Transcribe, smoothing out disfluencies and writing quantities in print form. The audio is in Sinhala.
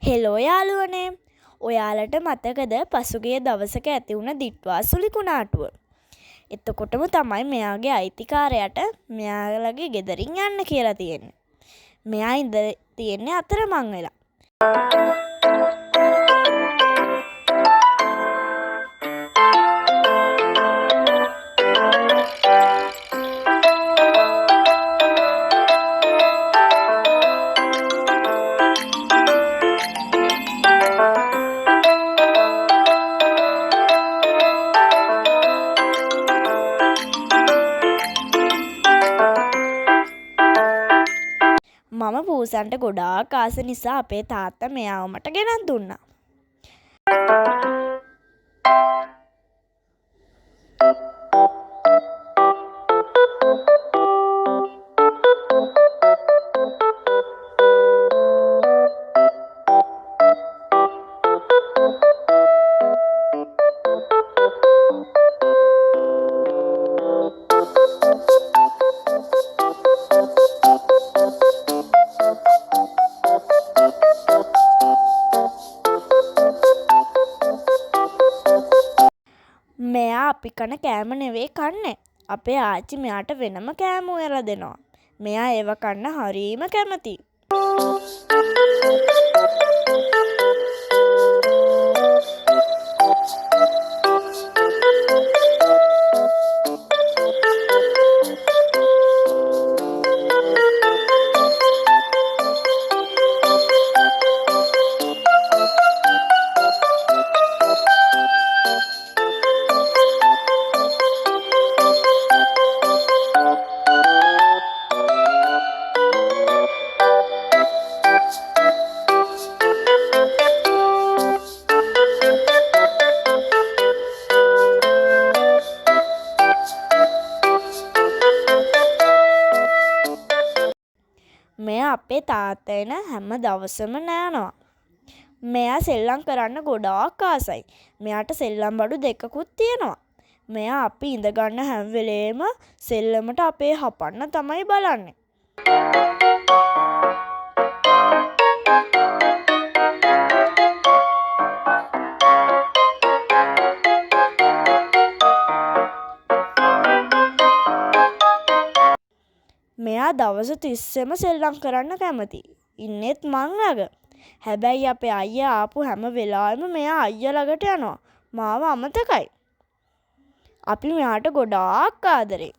හෙලෝ යාළුවනේ. ඔයාලට මතකද පසුගිය දවසක ඇති වුණ දිට්වාසුලි කුණාටුව? එතකොටම තමයි මෙයාගේ අයිතිකාරයාට මෙයාලගේ ගෙදරින් යන්න කියලා තියෙන්නේ. මෙයා තියෙන්නේ අතරමං වෙලා. මම පූසන්ට ගොඩාක් ආස නිසා අපේ තාත්තා මෙයාව මට ගෙනත් දුන්නා. මෙයා අපි කන කෑම නෙවෙයි කන්නේ. අපේ ආච්චි මෙයාට වෙනම කෑම හොයලා දෙනවා. මෙයා ඒව කන්න හරීම කැමතියි. මෙයා අපේ තාත්තා එන හැම දවසම නෑනවා. මෙයා සෙල්ලම් කරන්න ගොඩාක් ආසයි. මෙයාට සෙල්ලම් බඩු දෙකකුත් තියෙනවා. මෙයා අපි ඉඳගන්න හැම වෙලේම සෙල්ලමට අපේ හපන්න තමයි බලන්නේ. මෙයා දවස් 30ෙම සෙල්ලම් කරන්න කැමතියි. ඉන්නෙත් මං ළඟ. හැබැයි අපේ අයියා ආපු හැම වෙලාවෙම මෙයා අයියා ළඟට යනවා. මාව අමතකයි. අපි මෙයාට ගොඩාක් ආදරෙයි.